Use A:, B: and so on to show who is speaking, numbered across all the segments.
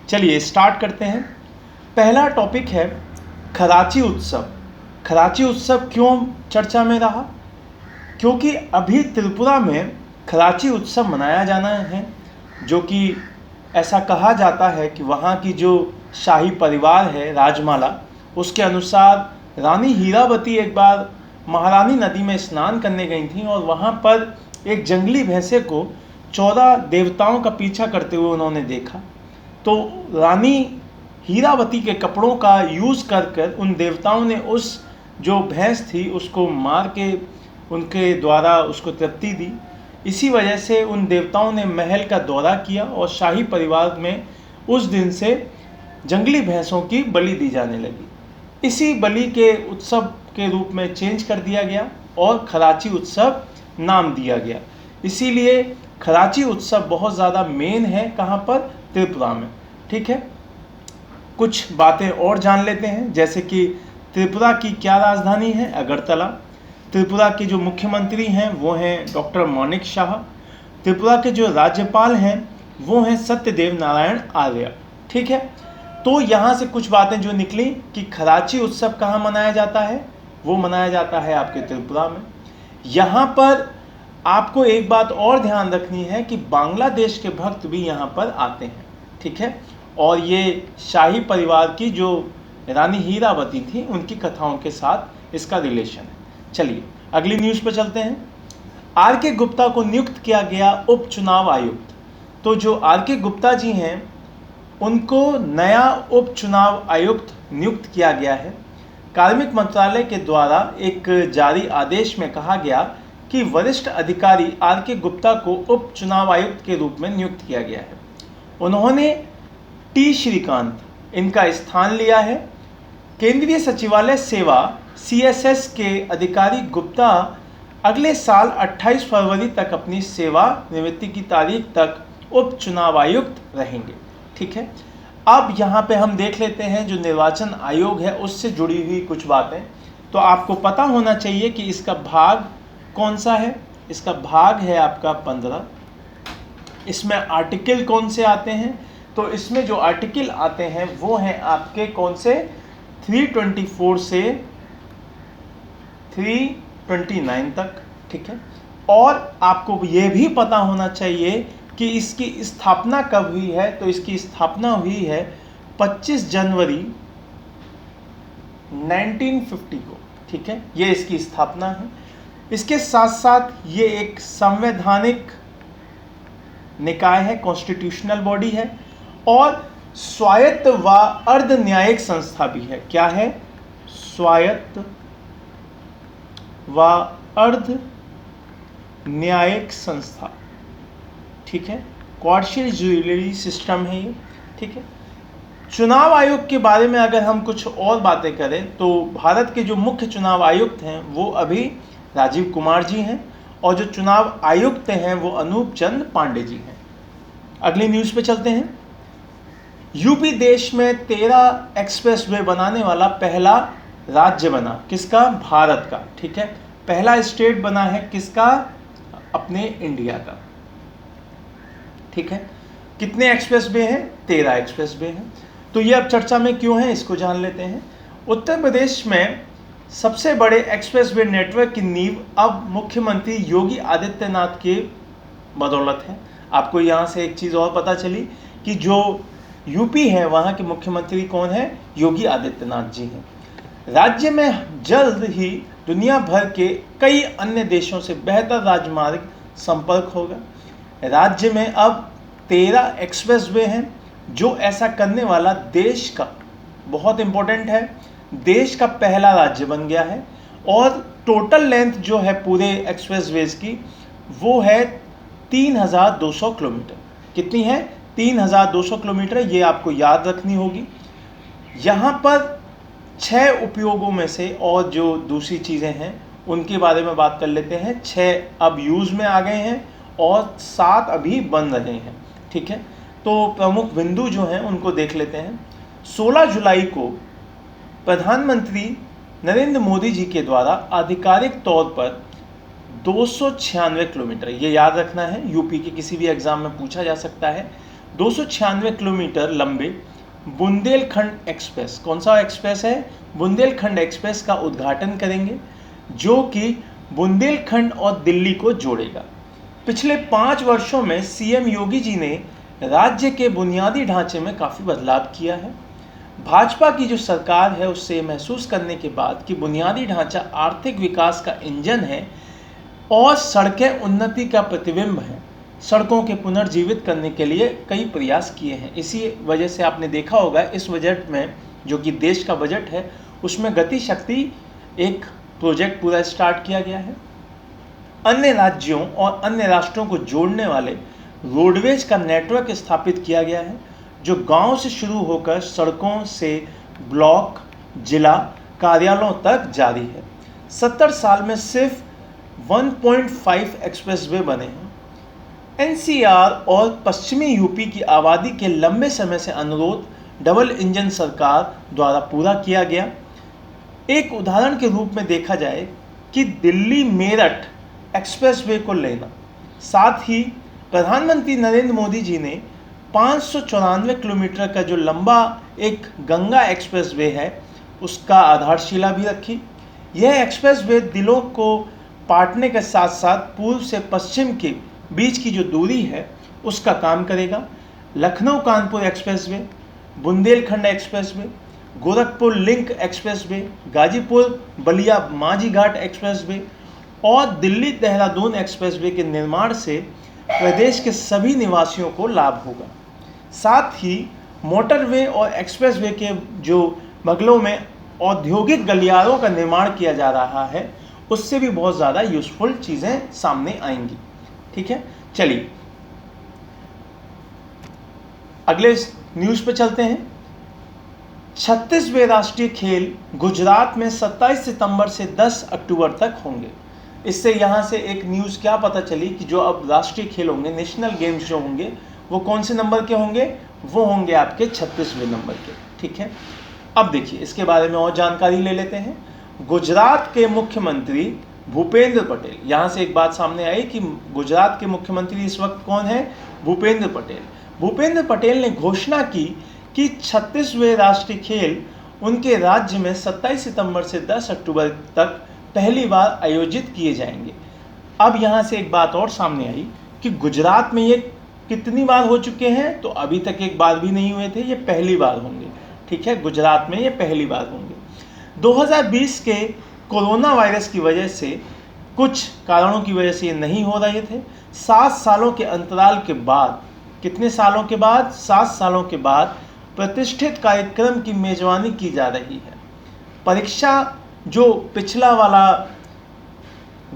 A: चलिए स्टार्ट करते हैं। पहला टॉपिक है खराची उत्सव। खराची उत्सव क्यों चर्चा में रहा? क्योंकि अभी त्रिपुरा में खराची उत्सव मनाया जाना है, जो कि ऐसा कहा जाता है कि वहाँ की जो शाही परिवार है राजमाला, उसके अनुसार रानी हीरावती एक बार महारानी नदी में स्नान करने गई थी और वहाँ पर एक जंगली भैंसे को 14 देवताओं का पीछा करते हुए उन्होंने देखा। तो रानी हीरावती के कपड़ों का यूज़ कर कर उन देवताओं ने उस जो भैंस थी उसको मार के उनके द्वारा उसको तृप्ति दी। इसी वजह से उन देवताओं ने महल का दौरा किया और शाही परिवार में उस दिन से जंगली भैंसों की बलि दी जाने लगी। इसी बलि के उत्सव के रूप में चेंज कर दिया गया और खराची उत्सव नाम दिया गया। इसीलिए खराची उत्सव बहुत ज़्यादा मेन है। कहाँ पर? त्रिपुरा में। ठीक है, कुछ बातें और जान लेते हैं, जैसे कि त्रिपुरा की क्या राजधानी है? अगरतला। त्रिपुरा के जो मुख्यमंत्री हैं वो हैं डॉक्टर मानिक शाह। त्रिपुरा के जो राज्यपाल हैं वो हैं सत्यदेव नारायण आर्य। ठीक है, तो यहाँ से कुछ बातें जो निकली कि खराची उत्सव कहाँ मनाया जाता है, वो मनाया जाता है आपके त्रिपुरा में। यहाँ पर आपको एक बात और ध्यान रखनी है कि बांग्लादेश के भक्त भी यहाँ पर आते हैं। ठीक है, और ये शाही परिवार की जो रानी हीरावती थी उनकी कथाओं के साथ इसका रिलेशन है। चलिए अगली न्यूज़ पर चलते हैं। आर के गुप्ता को नियुक्त किया गया उपचुनाव आयुक्त। तो जो आर के गुप्ता जी हैं उनको नया उपचुनाव आयुक्त नियुक्त किया गया है। कार्मिक मंत्रालय के द्वारा एक जारी आदेश में कहा गया कि वरिष्ठ अधिकारी आर के गुप्ता को उपचुनाव आयुक्त के रूप में नियुक्त किया गया है। उन्होंने टी श्रीकांत इनका स्थान लिया है। केंद्रीय सचिवालय सेवा CSS के अधिकारी गुप्ता अगले साल 28 फरवरी तक अपनी सेवा निवृत्ति की तारीख तक उपचुनाव आयुक्त रहेंगे। ठीक है, अब यहाँ पे हम देख लेते हैं जो निर्वाचन आयोग है उससे जुड़ी हुई कुछ बातें। तो आपको पता होना चाहिए कि इसका भाग कौन सा है। इसका भाग है आपका 15। इसमें आर्टिकल कौन से आते हैं? तो इसमें जो आर्टिकल आते हैं वो हैं आपके कौन से? 324 से 329 तक। ठीक है, और आपको ये भी पता होना चाहिए कि इसकी स्थापना कब हुई है। तो इसकी स्थापना हुई है 25 जनवरी 1950 को। ठीक है, ये इसकी स्थापना है। इसके साथ साथ ये एक संवैधानिक निकाय है, कॉन्स्टिट्यूशनल बॉडी है, और स्वायत्त व अर्ध न्यायिक संस्था भी है। क्या है? स्वायत्त व अर्ध न्यायिक संस्था। ठीक है, क्वार्शियल ज्यूडिशरी सिस्टम है ये। ठीक है, चुनाव आयोग के बारे में अगर हम कुछ और बातें करें तो भारत के जो मुख्य चुनाव आयुक्त हैं वो अभी राजीव कुमार जी हैं, और जो चुनाव आयुक्त हैं वो अनूप चंद पांडे जी हैं। अगली न्यूज़ पे चलते हैं। यूपी देश में 13 एक्सप्रेसवे बनाने वाला पहला राज्य बना। किसका? भारत का। ठीक है, पहला स्टेट बना है किसका? अपने इंडिया का। ठीक है, कितने एक्सप्रेसवे हैं? 13 एक्सप्रेसवे हैं। तो ये अब चर्चा में क्यों है इसको जान लेते हैं। उत्तर प्रदेश में सबसे बड़े एक्सप्रेसवे नेटवर्क की नींव अब मुख्यमंत्री योगी आदित्यनाथ की बदौलत है। आपको यहाँ से एक चीज़ और पता चली कि जो यूपी है वहाँ के मुख्यमंत्री कौन है? योगी आदित्यनाथ जी हैं। राज्य में जल्द ही दुनिया भर के कई अन्य देशों से बेहतर राजमार्ग संपर्क होगा। राज्य में अब 13 एक्सप्रेसवे हैं, जो ऐसा करने वाला देश का, बहुत इंपॉर्टेंट है, देश का पहला राज्य बन गया है। और टोटल लेंथ जो है पूरे एक्सप्रेसवेज की वो है 3200 किलोमीटर। कितनी है? 3200 किलोमीटर। ये आपको याद रखनी होगी। यहाँ पर 6 उपयोगों में से और जो दूसरी चीज़ें हैं उनके बारे में बात कर लेते हैं। 6 अब यूज़ में आ गए हैं और 7 अभी बन रहे हैं। ठीक है, तो प्रमुख बिंदु जो हैं उनको देख लेते हैं। 16 जुलाई को प्रधानमंत्री नरेंद्र मोदी जी के द्वारा आधिकारिक तौर पर 296 किलोमीटर, ये याद रखना है, यूपी के किसी भी एग्जाम में पूछा जा सकता है, 296 किलोमीटर लंबे बुंदेलखंड एक्सप्रेस, कौन सा एक्सप्रेस है, बुंदेलखंड एक्सप्रेस का उद्घाटन करेंगे, जो कि बुंदेलखंड और दिल्ली को जोड़ेगा। पिछले 5 वर्षों में सीएम योगी जी ने राज्य के बुनियादी ढांचे में काफ़ी बदलाव किया है। भाजपा की जो सरकार है उससे महसूस करने के बाद कि बुनियादी ढांचा आर्थिक विकास का इंजन है और सड़कें उन्नति का प्रतिबिंब है, सड़कों के पुनर्जीवित करने के लिए कई प्रयास किए हैं। इसी वजह से आपने देखा होगा इस बजट में, जो कि देश का बजट है, उसमें गति शक्ति एक प्रोजेक्ट पूरा स्टार्ट किया गया है। अन्य राज्यों और अन्य राष्ट्रों को जोड़ने वाले रोडवेज का नेटवर्क स्थापित किया गया है, जो गांव से शुरू होकर सड़कों से ब्लॉक, जिला कार्यालयों तक जारी है। 70 साल में सिर्फ 1.5 एक्सप्रेसवे बने हैं। एनसीआर और पश्चिमी यूपी की आबादी के लंबे समय से अनुरोध डबल इंजन सरकार द्वारा पूरा किया गया। एक उदाहरण के रूप में देखा जाए कि दिल्ली मेरठ एक्सप्रेसवे को लेना, साथ ही प्रधानमंत्री नरेंद्र मोदी जी ने 594 किलोमीटर का जो लंबा एक गंगा एक्सप्रेसवे है उसका आधारशिला भी रखी। यह एक्सप्रेसवे दिलों को पाटने के साथ साथ पूर्व से पश्चिम के बीच की जो दूरी है उसका काम करेगा। Lucknow Kanpur expressway, Bundelkhand expressway, Gorakhpur link expressway, Ghazipur Ballia Manjhi Ghat expressway और दिल्ली देहरादून एक्सप्रेसवे के निर्माण से प्रदेश के सभी निवासियों को लाभ होगा। साथ ही मोटरवे और एक्सप्रेसवे के जो बगलों में औद्योगिक गलियारों का निर्माण किया जा रहा है उससे भी बहुत ज़्यादा यूजफुल चीज़ें सामने आएंगी। ठीक है, चलिए अगले न्यूज़ पे चलते हैं। 36वें राष्ट्रीय खेल गुजरात में 27 सितंबर से 10 अक्टूबर तक होंगे। इससे यहाँ से एक न्यूज़ क्या पता चली कि जो अब राष्ट्रीय खेल होंगे, नेशनल गेम्स जो होंगे, वो कौन से नंबर के होंगे, वो होंगे आपके 36वें नंबर के। ठीक है, अब देखिए इसके बारे में और जानकारी ले लेते हैं। गुजरात के मुख्यमंत्री भूपेंद्र पटेल, यहाँ से एक बात सामने आई कि गुजरात के मुख्यमंत्री इस वक्त कौन है, भूपेंद्र पटेल। भूपेंद्र पटेल ने घोषणा की कि 36वें राष्ट्रीय खेल उनके राज्य में 27 सितंबर से 10 अक्टूबर तक पहली बार आयोजित किए जाएंगे। अब यहाँ से एक बात और सामने आई कि गुजरात में ये कितनी बार हो चुके हैं, तो अभी तक एक बार भी नहीं हुए थे, ये पहली बार होंगे। ठीक है, गुजरात में ये पहली बार होंगे। 2020 के कोरोना वायरस की वजह से, कुछ कारणों की वजह से ये नहीं हो रहे थे। 7 सालों के अंतराल के बाद, कितने सालों के बाद, 7 सालों के बाद प्रतिष्ठित कार्यक्रम की मेजबानी की जा रही है। परीक्षा जो पिछला वाला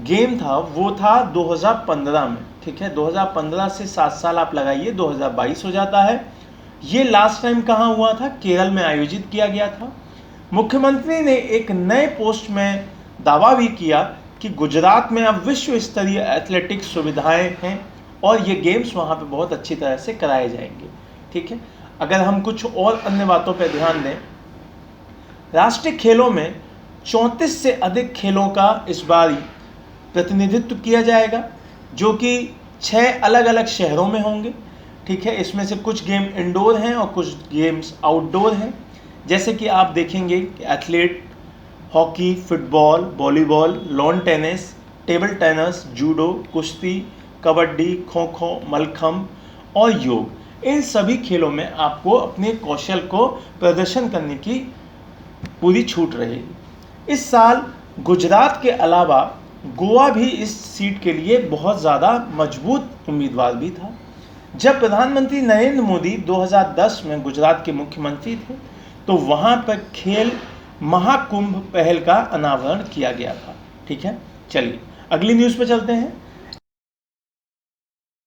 A: गेम था वो था 2015 में। ठीक है, 2015 से 7 साल आप लगाइए, 2022 हो जाता है। ये लास्ट टाइम कहाँ हुआ था, केरल में आयोजित किया गया था। मुख्यमंत्री ने एक नए पोस्ट में दावा भी किया कि गुजरात में अब विश्व स्तरीय एथलेटिक्स सुविधाएं हैं और ये गेम्स वहाँ पे बहुत अच्छी तरह से कराए जाएंगे। ठीक है, अगर हम कुछ और अन्य बातों पर ध्यान दें, राष्ट्रीय खेलों में 34 से अधिक खेलों का इस बार प्रतिनिधित्व किया जाएगा, जो कि 6 अलग अलग शहरों में होंगे। ठीक है, इसमें से कुछ गेम इंडोर हैं और कुछ गेम्स आउटडोर हैं। जैसे कि आप देखेंगे कि athlete, hockey, football, volleyball, lawn tennis, table tennis, judo, कुश्ती, कबड्डी, खो खो, मलखम्ब और योग, इन सभी खेलों में आपको अपने कौशल को प्रदर्शन करने की पूरी छूट रहेगी। इस साल गुजरात के अलावा गोवा भी इस सीट के लिए बहुत ज़्यादा मजबूत उम्मीदवार भी था। जब प्रधानमंत्री नरेंद्र मोदी 2010 में गुजरात के मुख्यमंत्री थे तो वहाँ पर खेल महाकुंभ पहल का अनावरण किया गया था। ठीक है, चलिए अगली न्यूज़ पे चलते हैं।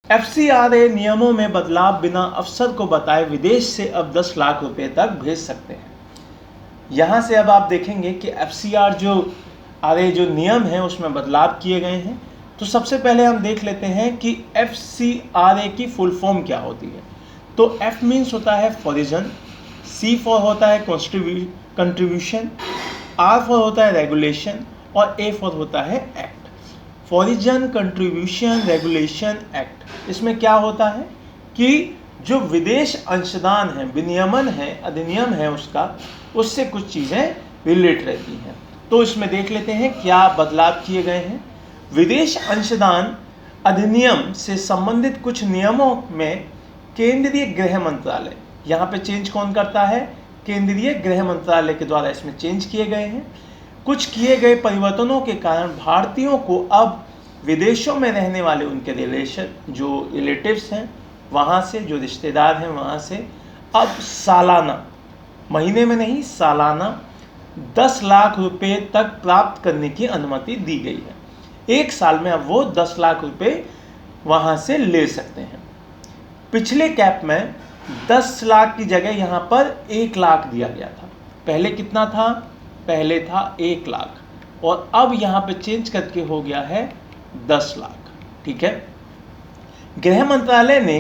A: FCRA नियमों में बदलाव बिना अफसर को बताए विदेश से अब 10 लाख रुपए तक भेज सकते हैं। यहाँ से अब आप देखेंगे कि FCRA जो नियम है उसमें बदलाव किए गए हैं। तो सबसे पहले हम देख लेते हैं कि FCRA की फुल फॉर्म क्या होती है। तो F मीन्स होता है फॉरिजन, C फॉर होता है कंट्रीब्यूशन, R फॉर होता है रेगुलेशन और A फॉर होता है act. Foreign, contribution, regulation, act, इसमें क्या होता है कि जो विदेश अंशदान है, विनियमन है, अधिनियम है उससे कुछ चीज़ें रिलेट रहती हैं। तो इसमें देख लेते हैं क्या बदलाव किए गए हैं। विदेश अंशदान अधिनियम से संबंधित कुछ नियमों में केंद्रीय गृह मंत्रालय, यहाँ पे चेंज कौन करता है? केंद्रीय गृह मंत्रालय के द्वारा इसमें चेंज किए गए हैं। कुछ किए गए परिवर्तनों के कारण भारतीयों को अब विदेशों में रहने वाले उनके जो रिलेटिव्स हैं वहाँ से, जो रिश्तेदार हैं वहाँ से, अब सालाना, महीने में नहीं, सालाना 10 लाख रुपए तक प्राप्त करने की अनुमति दी गई है। एक साल में अब वो 10 लाख रुपए वहाँ से ले सकते हैं। पिछले कैप में 10 लाख की जगह यहाँ पर 1 लाख दिया गया था। पहले कितना था? पहले था 1 लाख और अब यहाँ पे चेंज करके हो गया है 10 लाख। ठीक है। गृह मंत्रालय ने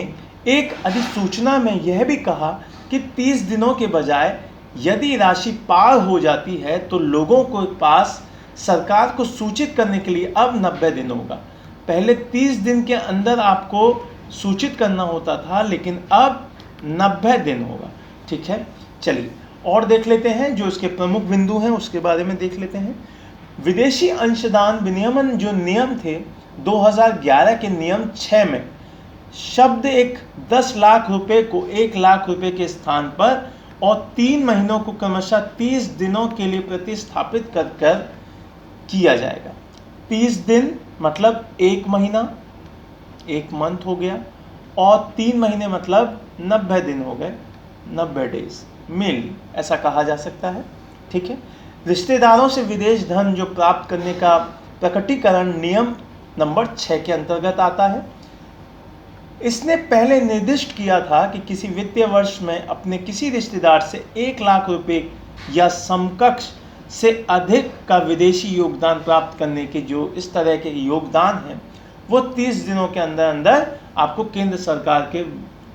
A: एक अधिसूचना में यह भी कहा कि 30 दिनों के बजाय यदि राशि पार हो जाती है तो लोगों को पास सरकार को सूचित करने के लिए अब 90 दिन होगा। पहले 30 दिन के अंदर आपको सूचित करना होता था, लेकिन अब 90 दिन होगा। ठीक है। चलिए और देख लेते हैं जो इसके प्रमुख बिंदु हैं, उसके बारे में देख लेते हैं। विदेशी अंशदान विनियमन जो नियम थे 2011 के नियम 6 में शब्द एक 10 लाख रुपए को 1 लाख रुपए के स्थान पर और 3 महीनों को क्रमशः 30 दिनों के लिए प्रतिस्थापित कर किया जाएगा। 30 दिन मतलब 1 महीना, 1 मंथ हो गया, और 3 महीने मतलब 90 दिन हो गए, 90 डेज मेनली ऐसा कहा जा सकता है। ठीक है। रिश्तेदारों से विदेश धन जो प्राप्त करने का प्रकटीकरण नियम नंबर 6 के अंतर्गत आता है। इसने पहले निर्दिष्ट किया था कि किसी वित्तीय वर्ष में अपने किसी रिश्तेदार से 1 लाख रुपए या समकक्ष से अधिक का विदेशी योगदान प्राप्त करने के जो इस तरह के योगदान हैं वो 30 दिनों के अंदर अंदर आपको केंद्र सरकार के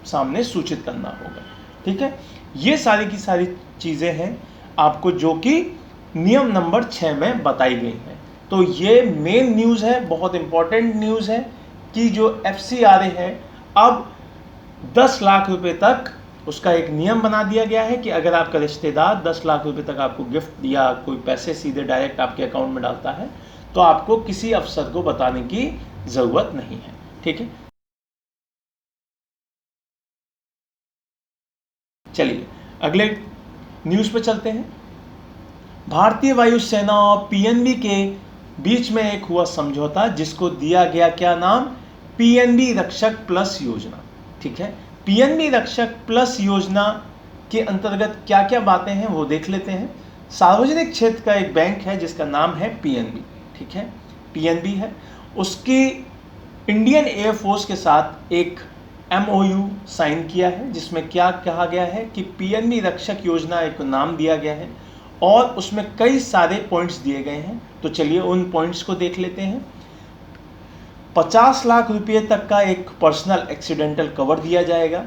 A: सामने सूचित करना होगा। ठीक है। ये सारी की सारी चीज़ें हैं आपको जो कि नियम नंबर 6 में बताई गई हैं। तो ये मेन न्यूज़ है, बहुत इंपॉर्टेंट न्यूज़ है कि जो FCRA है अब 10 लाख रुपए तक उसका एक नियम बना दिया गया है कि अगर आपका रिश्तेदार 10 लाख रुपए तक आपको गिफ्ट या कोई पैसे सीधे डायरेक्ट आपके अकाउंट में डालता है तो आपको किसी अफसर को बताने की ज़रूरत नहीं है। ठीक है। चलिए अगले न्यूज़ पे चलते हैं। भारतीय वायुसेना और PNB के बीच में एक हुआ समझौता जिसको दिया गया क्या नाम? PNB रक्षक प्लस योजना। ठीक है। PNB रक्षक प्लस योजना के अंतर्गत क्या क्या बातें हैं वो देख लेते हैं। सार्वजनिक क्षेत्र का एक बैंक है जिसका नाम है PNB। ठीक है। PNB है, उसकी इंडियन एयरफोर्स के साथ एक MOU साइन किया है जिसमें क्या कहा गया है कि PNB रक्षक योजना एक नाम दिया गया है और उसमें कई सारे पॉइंट्स दिए गए हैं। तो चलिए उन पॉइंट्स को देख लेते हैं। 50 लाख रुपये तक का एक पर्सनल एक्सीडेंटल कवर दिया जाएगा।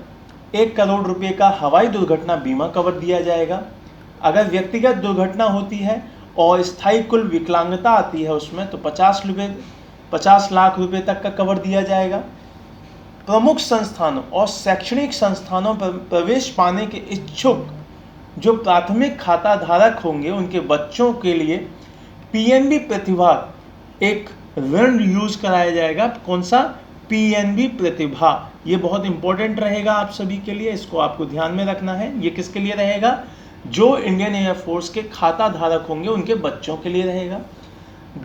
A: 1 करोड़ रुपये का हवाई दुर्घटना बीमा कवर दिया जाएगा। अगर व्यक्तिगत दुर्घटना होती है और स्थायी कुल विकलांगता आती है उसमें तो 50 लाख रुपये तक का कवर दिया जाएगा। प्रमुख संस्थानों और शैक्षणिक संस्थानों पर प्रवेश पाने के इच्छुक जो प्राथमिक खाता धारक होंगे उनके बच्चों के लिए PNB प्रतिभा एक ऋण यूज कराया जाएगा। कौन सा? PNB प्रतिभा। ये बहुत इंपॉर्टेंट रहेगा आप सभी के लिए, इसको आपको ध्यान में रखना है। ये किसके लिए रहेगा? जो इंडियन एयरफोर्स के खाता धारक होंगे उनके बच्चों के लिए रहेगा।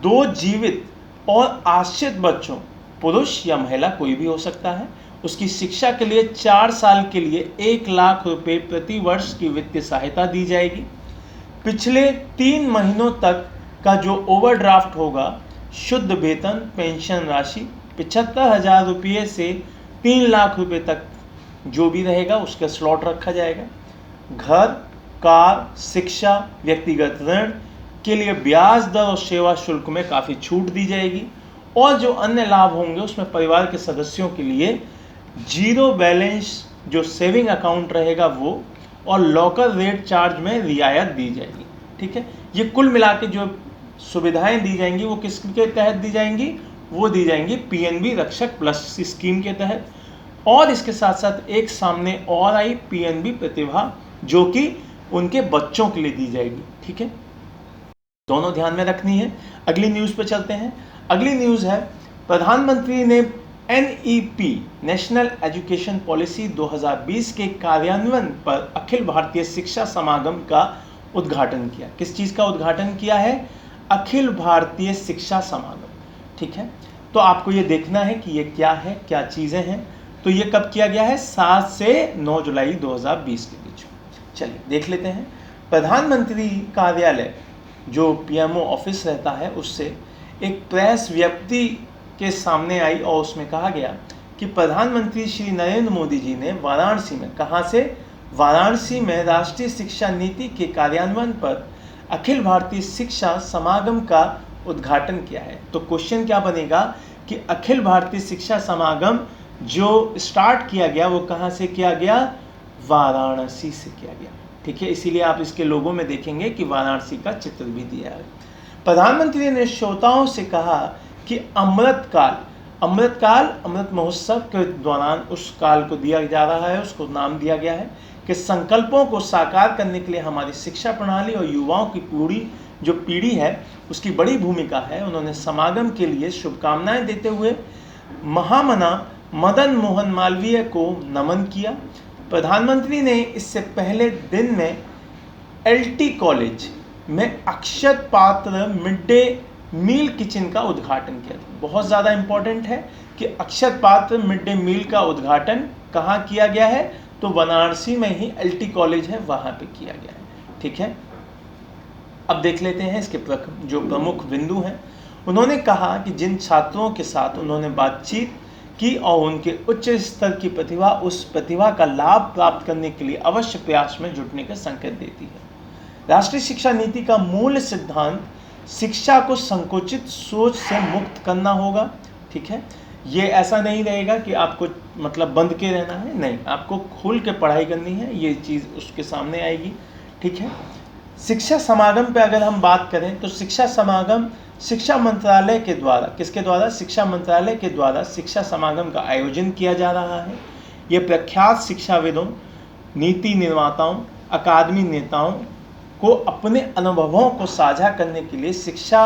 A: 2 जीवित और आश्रित बच्चों, पुरुष या महिला कोई भी हो सकता है, उसकी शिक्षा के लिए 4 साल के लिए 1 लाख रुपए प्रति वर्ष की वित्तीय सहायता दी जाएगी। पिछले 3 महीनों तक का जो ओवरड्राफ्ट होगा, शुद्ध वेतन पेंशन राशि 75,000 रुपये से 3 लाख रुपए तक जो भी रहेगा उसका स्लॉट रखा जाएगा। घर, कार, शिक्षा, व्यक्तिगत ऋण के लिए ब्याज दर और सेवा शुल्क में काफ़ी छूट दी जाएगी और जो अन्य लाभ होंगे उसमें परिवार के सदस्यों के लिए 0 बैलेंस जो सेविंग अकाउंट रहेगा वो और लॉकर रेट चार्ज में रियायत दी जाएगी। ठीक है। ये कुल मिला के जो सुविधाएं दी जाएंगी वो किसके तहत दी जाएंगी? वो दी जाएंगी PNB रक्षक प्लस स्कीम के तहत। और इसके साथ साथ एक सामने और आई पीएनबी प्रतिभा, जो कि उनके बच्चों के लिए दी जाएगी। ठीक है, दोनों ध्यान में रखनी है। अगली न्यूज़ पे चलते हैं। अगली न्यूज़ है, प्रधानमंत्री ने एनईपी नेशनल एजुकेशन पॉलिसी 2020 के कार्यान्वयन पर अखिल भारतीय शिक्षा समागम का उद्घाटन किया। किस चीज़ का उद्घाटन किया है? अखिल भारतीय शिक्षा समागम। ठीक है, तो आपको ये देखना है कि ये क्या है, क्या चीज़ें हैं। तो ये कब किया गया है? 7 से 9 जुलाई 2020 के बीच। चलिए देख लेते हैं। प्रधानमंत्री कार्यालय जो पीएमओ ऑफिस रहता है, उससे एक प्रेस विज्ञप्ति के सामने आई और उसमें कहा गया कि प्रधानमंत्री श्री नरेंद्र मोदी जी ने वाराणसी में, कहाँ से? वाराणसी में राष्ट्रीय शिक्षा नीति के कार्यान्वयन पर अखिल भारतीय शिक्षा समागम का उद्घाटन किया है। तो क्वेश्चन क्या बनेगा कि अखिल भारतीय शिक्षा समागम जो स्टार्ट किया गया वो कहाँ से किया गया? वाराणसी से किया गया। ठीक है, इसीलिए आप इसके लोगों में देखेंगे कि वाराणसी का चित्र भी दिया है। प्रधानमंत्री ने श्रोताओं से कहा कि अमृत महोत्सव के दौरान उस काल को दिया जा रहा है, उसको नाम दिया गया है कि संकल्पों को साकार करने के लिए हमारी शिक्षा प्रणाली और युवाओं की पूरी जो पीढ़ी है उसकी बड़ी भूमिका है। उन्होंने समागम के लिए शुभकामनाएं देते हुए महामना मदन मोहन मालवीय को नमन किया। प्रधानमंत्री ने इससे पहले दिन में एलटी कॉलेज में अक्षत पात्र मिड डे मील किचन का उद्घाटन किया। बहुत ज़्यादा इम्पोर्टेंट है कि अक्षत पात्र मिड डे मील का उद्घाटन कहाँ किया गया है? तो वाराणसी में ही एलटी कॉलेज है, वहाँ पे किया गया है। ठीक है, अब देख लेते हैं इसके जो प्रमुख बिंदु हैं। उन्होंने कहा कि जिन छात्रों के साथ उन्होंने बातचीत की और उनके उच्च स्तर की प्रतिभा, उस प्रतिभा का लाभ प्राप्त करने के लिए अवश्य प्रयास में जुटने का संकेत देती है। राष्ट्रीय शिक्षा नीति का मूल सिद्धांत शिक्षा को संकुचित सोच से मुक्त करना होगा। ठीक है, ये ऐसा नहीं रहेगा कि आपको मतलब बंद के रहना है, नहीं, आपको खुल के पढ़ाई करनी है, ये चीज़ उसके सामने आएगी। ठीक है, शिक्षा समागम पे अगर हम बात करें तो शिक्षा समागम शिक्षा मंत्रालय के द्वारा, किसके द्वारा? शिक्षा मंत्रालय के द्वारा शिक्षा समागम का आयोजन किया जा रहा है। ये प्रख्यात शिक्षाविदों, नीति निर्माताओं, अकादमी नेताओं को अपने अनुभवों को साझा करने के लिए शिक्षा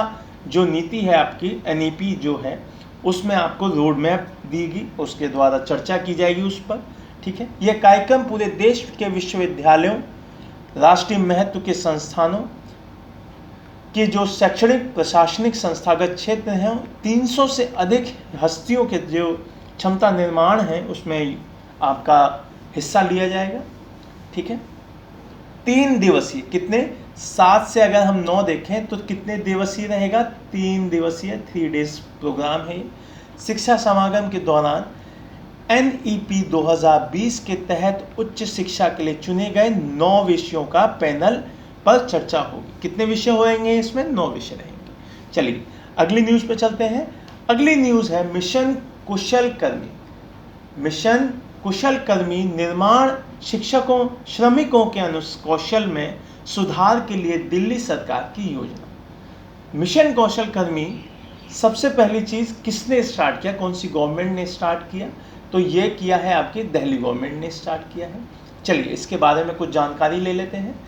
A: जो नीति है आपकी एनईपी जो है उसमें आपको रोड मैप देगी, उसके द्वारा चर्चा की जाएगी उस पर। ठीक है, यह कार्यक्रम पूरे देश के विश्वविद्यालयों, राष्ट्रीय महत्व के संस्थानों के जो शैक्षणिक प्रशासनिक संस्थागत क्षेत्र हैं, 300 से अधिक हस्तियों के जो क्षमता निर्माण है उसमें आपका हिस्सा लिया जाएगा। ठीक है, 3 दिवसीय, कितने? 7 से अगर हम 9 देखें तो कितने दिवसीय रहेगा? 3 दिवसीय, 3 डेज प्रोग्राम है। शिक्षा समागम के दौरान एनईपी 2020 के तहत उच्च शिक्षा के लिए चुने गए 9 विषयों का पैनल पर चर्चा होगी। कितने विषय होंगे इसमें? 9 विषय रहेंगे। चलिए अगली न्यूज़ पे चलते हैं। अगली न्यूज़ है मिशन कुशल कर्मी। मिशन कुशल कर्मी निर्माण शिक्षकों श्रमिकों के कौशल में सुधार के लिए दिल्ली सरकार की योजना। मिशन कौशल कर्मी सबसे पहली चीज़ किसने स्टार्ट किया? कौन सी गवर्नमेंट ने स्टार्ट किया? तो ये किया है आपकी दिल्ली गवर्नमेंट ने स्टार्ट किया है। चलिए इसके बारे में कुछ जानकारी ले लेते हैं।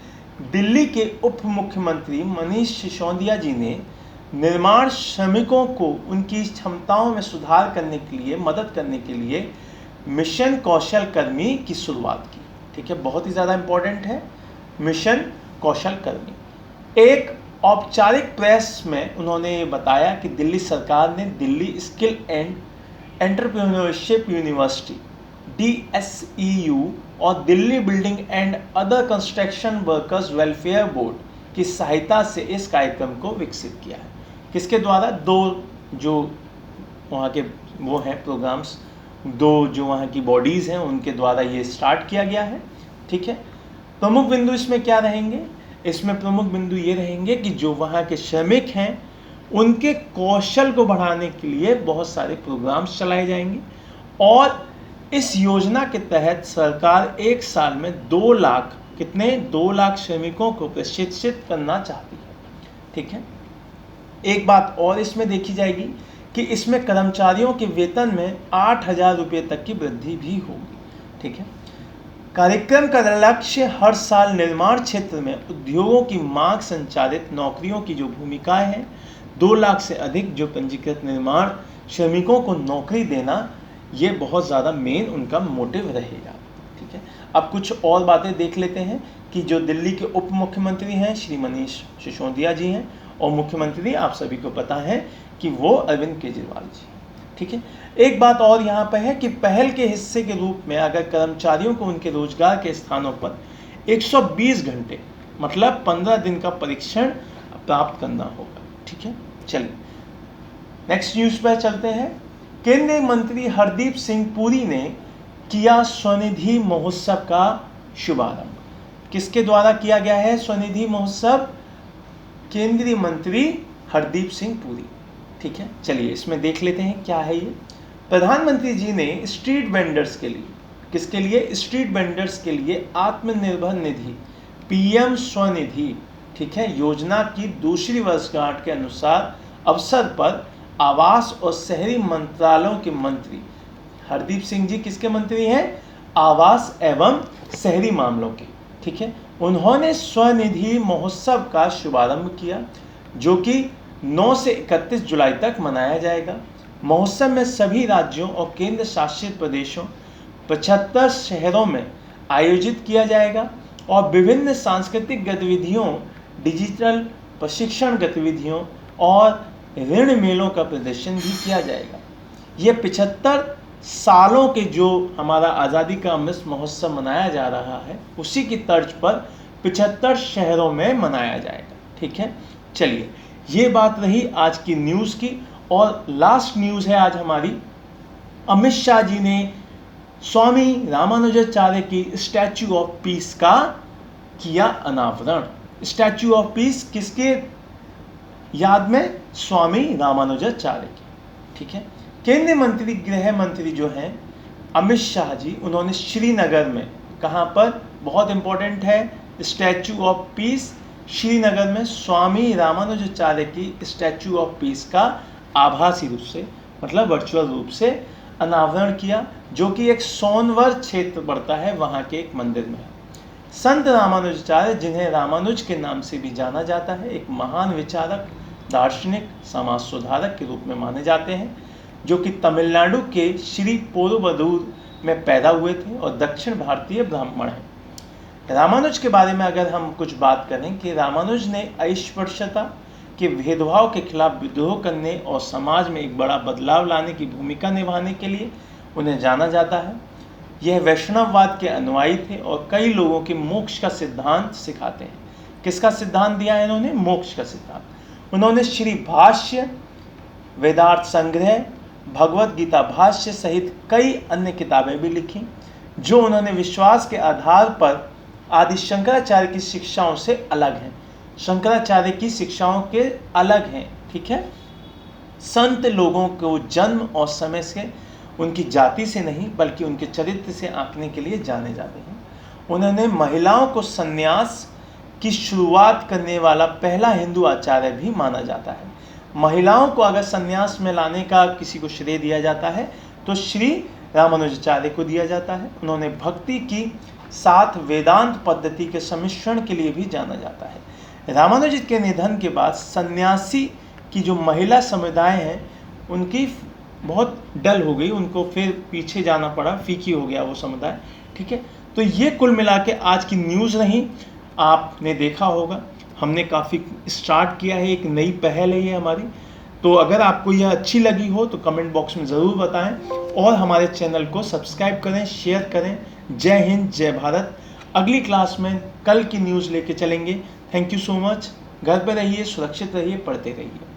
A: दिल्ली के उप मुख्यमंत्री मनीष सिसोदिया जी ने निर्माण श्रमिकों को उनकी क्षमताओं में सुधार करने के लिए मदद करने के लिए मिशन कौशल कर्मी की शुरुआत की। ठीक है, बहुत ही ज़्यादा इम्पोर्टेंट है मिशन कौशल कर्मी। एक औपचारिक प्रेस में उन्होंने बताया कि दिल्ली सरकार ने Delhi skill and entrepreneurship university DSEU और Delhi building and other construction workers welfare board की सहायता से इस कार्यक्रम को विकसित किया है। किसके द्वारा? 2 जो वहाँ के वो हैं प्रोग्राम्स, 2 जो वहाँ की बॉडीज़ हैं उनके द्वारा ये स्टार्ट किया गया है। ठीक है, प्रमुख बिंदु इसमें क्या रहेंगे? इसमें प्रमुख बिंदु ये रहेंगे कि जो वहाँ के श्रमिक हैं उनके कौशल को बढ़ाने के लिए बहुत सारे प्रोग्राम्स चलाए जाएंगे और इस योजना के तहत सरकार एक साल में 2 लाख, कितने? 2 लाख श्रमिकों को प्रशिक्षित करना चाहती है। ठीक है, एक बात और इसमें देखी जाएगी कि इसमें कर्मचारियों के वेतन में 8,000 रुपये तक की वृद्धि भी होगी। ठीक है। कार्यक्रम का लक्ष्य हर साल निर्माण क्षेत्र में उद्योगों की मांग संचालित नौकरियों की जो भूमिकाएं हैं, 2 लाख से अधिक जो पंजीकृत निर्माण श्रमिकों को नौकरी देना, ये बहुत ज़्यादा मेन उनका मोटिव रहेगा। ठीक है। अब कुछ और बातें देख लेते हैं कि जो दिल्ली के उप मुख्यमंत्री हैं श्री मनीष सिसोदिया जी हैं, और मुख्यमंत्री आप सभी को पता है कि वो अरविंद केजरीवाल जी। ठीक है। एक बात और यहाँ पर है कि पहल के हिस्से के रूप में अगर कर्मचारियों को उनके रोजगार के स्थानों पर 120 घंटे मतलब 15 दिन का परीक्षण प्राप्त करना होगा। ठीक है। चलिए नेक्स्ट न्यूज़ पर चलते हैं। केंद्रीय मंत्री हरदीप सिंह पुरी ने किया स्वनिधि महोत्सव का शुभारंभ। किसके द्वारा किया गया है स्वनिधि महोत्सव? केंद्रीय मंत्री हरदीप सिंह पुरी। ठीक है। चलिए इसमें देख लेते हैं क्या है ये। प्रधानमंत्री जी ने स्ट्रीट वेंडर्स के लिए, किसके लिए? स्ट्रीट वेंडर्स के लिए आत्मनिर्भर निधि पीएम स्वनिधि, ठीक है, योजना की दूसरी वर्षगांठ के अनुसार अवसर पर आवास और शहरी मंत्रालयों के मंत्री हरदीप सिंह जी किसके मंत्री हैं? आवास एवं शहरी मामलों के। ठीक है। उन्होंने स्वनिधि महोत्सव का शुभारंभ किया जो कि 9 से 31 जुलाई तक मनाया जाएगा। महोत्सव में सभी राज्यों और केंद्र शासित प्रदेशों 75 शहरों में आयोजित किया जाएगा और विभिन्न सांस्कृतिक गतिविधियों, डिजिटल प्रशिक्षण गतिविधियों और ऋण मेलों का प्रदर्शन भी किया जाएगा। ये 75 सालों के जो हमारा आज़ादी का अमृत महोत्सव मनाया जा रहा है उसी की तर्ज पर 75 शहरों में मनाया जाएगा। ठीक है। चलिए ये बात रही आज की न्यूज़ की, और लास्ट न्यूज़ है आज हमारी। अमित शाह जी ने स्वामी रामानुजाचार्य की स्टैचू ऑफ पीस का किया अनावरण। स्टैचू ऑफ पीस किसके याद में? स्वामी रामानुजाचार्य की। ठीक है। केंद्रीय मंत्री गृह मंत्री जो हैं अमित शाह जी, उन्होंने श्रीनगर में, कहाँ पर, बहुत इंपॉर्टेंट है, स्टैचू ऑफ पीस श्रीनगर में स्वामी रामानुजाचार्य की स्टैचू ऑफ पीस का आभासी रूप से मतलब वर्चुअल रूप से अनावरण किया, जो कि एक सोनवर क्षेत्र पड़ता है वहाँ के एक मंदिर में। संत रामानुजाचार्य, जिन्हें रामानुज के नाम से भी जाना जाता है, एक महान विचारक, दार्शनिक, समाज सुधारक के रूप में माने जाते हैं, जो कि तमिलनाडु के श्री पोरुबदूर में पैदा हुए थे और दक्षिण भारतीय ब्राह्मण हैं। रामानुज के बारे में अगर हम कुछ बात करें कि रामानुज ने अस्पृश्यता के भेदभाव के खिलाफ विद्रोह करने और समाज में एक बड़ा बदलाव लाने की भूमिका निभाने के लिए उन्हें जाना जाता है। यह वैष्णववाद के अनुयायी थे और कई लोगों के मोक्ष का सिद्धांत सिखाते हैं। किसका सिद्धांत दिया है इन्होंने? मोक्ष का सिद्धांत। उन्होंने श्री भाष्य, वेदार्थ संग्रह, भगवत गीता भाष्य सहित कई अन्य किताबें भी लिखी जो उन्होंने विश्वास के आधार पर आदि शंकराचार्य की शिक्षाओं से अलग हैं। शंकराचार्य की शिक्षाओं के अलग हैं। ठीक है। संत लोगों को जन्म और समय से, उनकी जाति से नहीं बल्कि उनके चरित्र से आंकने के लिए जाने जाते हैं। उन्होंने महिलाओं को संन्यास की शुरुआत करने वाला पहला हिंदू आचार्य भी माना जाता है। महिलाओं को अगर संन्यास में लाने का किसी को श्रेय दिया जाता है तो श्री रामानुजाचार्य को दिया जाता है। उन्होंने भक्ति की साथ वेदांत पद्धति के सम्मिश्रण के लिए भी जाना जाता है। रामानुज के निधन के बाद सन्यासी की जो महिला समुदाय हैं उनकी बहुत डल हो गई, उनको फिर पीछे जाना पड़ा, फीकी हो गया वो समुदाय। ठीक है। तो ये कुल मिला के आज की न्यूज़ रही। आपने देखा होगा हमने काफ़ी स्टार्ट किया है, एक नई पहल है ये हमारी। तो अगर आपको यह अच्छी लगी हो तो कमेंट बॉक्स में ज़रूर बताएं और हमारे चैनल को सब्सक्राइब करें, शेयर करें। जय हिंद, जय भारत। अगली क्लास में कल की न्यूज़ लेके चलेंगे। Thank you so much. घर पे रहिए, सुरक्षित रहिए, पढ़ते रहिए।